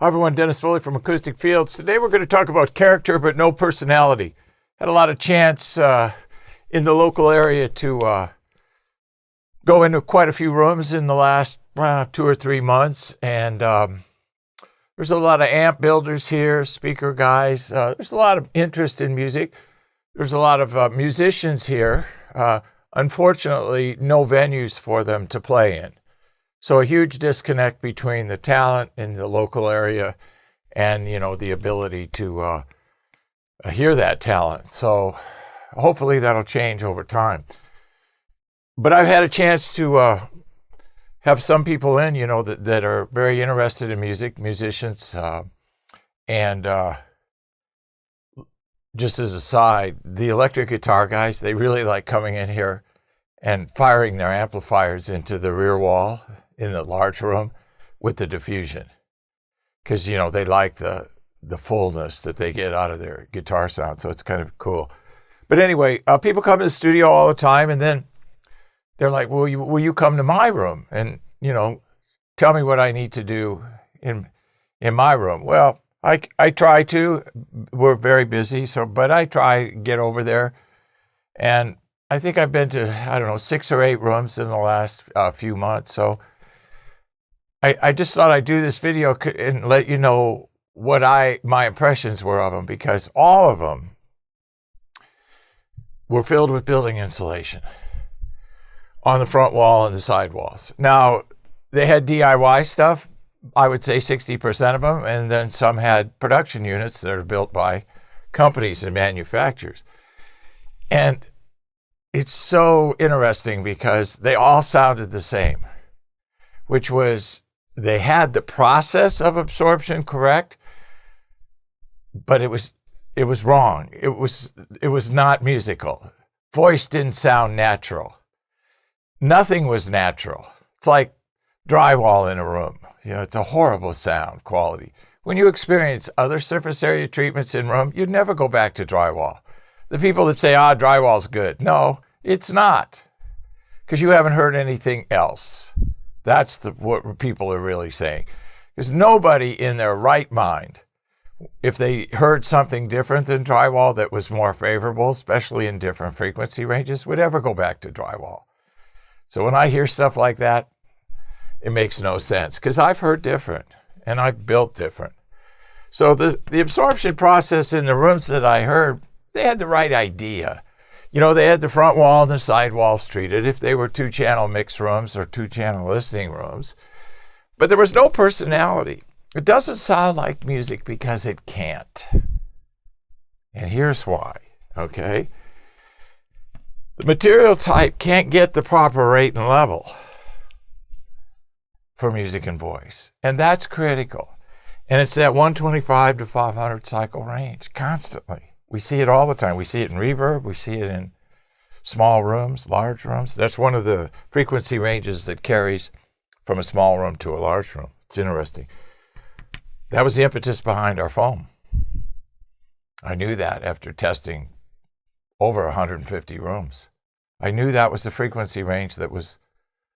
Hi everyone, Dennis Foley from Acoustic Fields. Today we're going to talk about character but no personality. Had a lot of chance in the local area to go into quite a few rooms in the last 2 or 3 months, and there's a lot of amp builders here, speaker guys. There's a lot of interest in music. There's a lot of musicians here. Unfortunately, no venues for them to play in. So a huge disconnect between the talent in the local area and, the ability to hear that talent. So hopefully that'll change over time. But I've had a chance to have some people in, that are very interested in music, musicians. And just as a side, the electric guitar guys, they really like coming in here and firing their amplifiers into the rear wall in the large room with the diffusion, because they like the fullness that they get out of their guitar sound. So it's kind of cool. But anyway, people come to the studio all the time, and then they're like, will you come to my room and tell me what I need to do in my room? Well, I try to. We're very busy, but I try to get over there, and I think I've been to 6 or 8 rooms in the last few months. So I just thought I'd do this video and let you know what my impressions were of them, because all of them were filled with building insulation on the front wall and the side walls. Now, they had DIY stuff, I would say 60% of them, and then some had production units that are built by companies and manufacturers. And it's so interesting because they all sounded the same, which was they had the process of absorption correct, but it was wrong. It was not musical. Voice didn't sound natural. Nothing was natural. It's like drywall in a room. It's a horrible sound quality. When you experience other surface area treatments in room, you'd never go back to drywall. The people that say, drywall's good. No, it's not, because you haven't heard anything else. That's what people are really saying. Because nobody in their right mind, if they heard something different than drywall that was more favorable, especially in different frequency ranges, would ever go back to drywall. So when I hear stuff like that, it makes no sense, because I've heard different and I've built different. So the absorption process in the rooms that I heard, they had the right idea. They had the front wall and the side walls treated if they were 2-channel mix rooms or 2-channel listening rooms. But there was no personality. It doesn't sound like music because it can't. And here's why, okay? The material type can't get the proper rate and level for music and voice. And that's critical. And it's that 125 to 500 cycle range constantly. We see it all the time. We see it in reverb. We see it in small rooms, large rooms. That's one of the frequency ranges that carries from a small room to a large room. It's interesting. That was the impetus behind our foam. I knew that after testing over 150 rooms. I knew that was the frequency range that was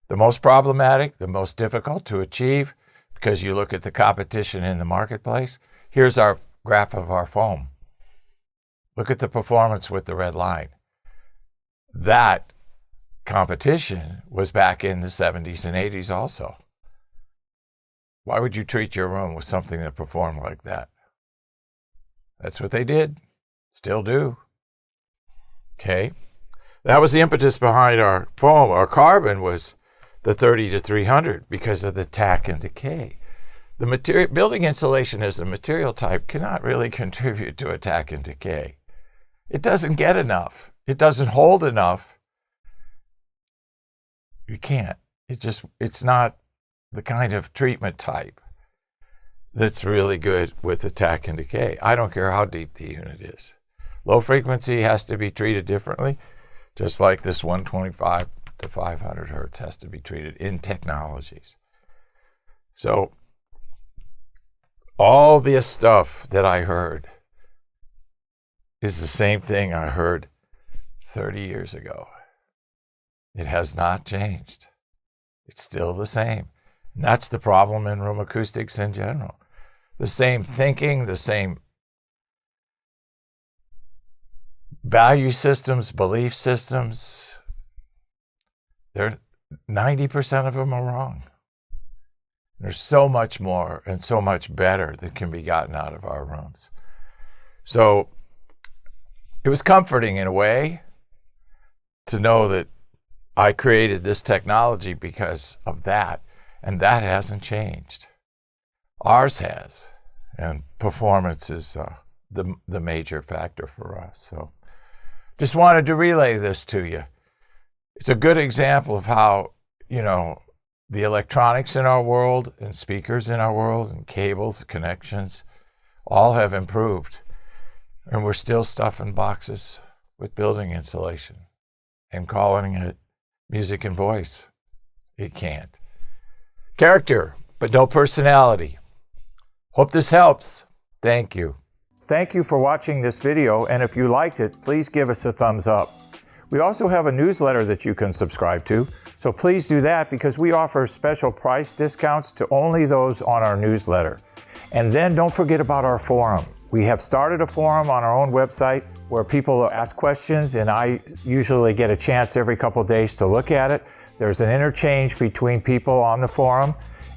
the most problematic, the most difficult to achieve, because you look at the competition in the marketplace. Here's our graph of our foam. Look at the performance with the red line. That competition was back in the 70s and 80s also. Why would you treat your room with something that performed like that? That's what they did. Still do. Okay. That was the impetus behind our foam. Our carbon was the 30 to 300 because of the tack and decay. The material, building insulation as a material type cannot really contribute to attack and decay. It doesn't get enough. It doesn't hold enough. You can't. It's not the kind of treatment type that's really good with attack and decay. I don't care how deep the unit is. Low frequency has to be treated differently, just like this 125 to 500 hertz has to be treated in technologies. So all this stuff that I heard is the same thing I heard 30 years ago. It has not changed. It's still the same. And that's the problem in room acoustics in general. the same thinking, the same value systems, belief systems. 90% of them are wrong. There's so much more and so much better that can be gotten out of our rooms. So it was comforting in a way to know that I created this technology because of that, and that hasn't changed. Ours has, and performance is the major factor for us. So just wanted to relay this to you. It's a good example of how, the electronics in our world and speakers in our world and cables, connections, all have improved. And we're still stuffing boxes with building insulation and calling it music and voice. It can't. Character, but no personality. Hope this helps. Thank you. Thank you for watching this video, and if you liked it, please give us a thumbs up. We also have a newsletter that you can subscribe to, so please do that because we offer special price discounts to only those on our newsletter. And then don't forget about our forum. We have started a forum on our own website where people ask questions, and I usually get a chance every couple of days to look at it. There's an interchange between people on the forum,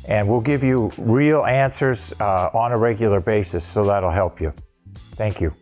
and we'll give you real answers on a regular basis, so that'll help you. Thank you.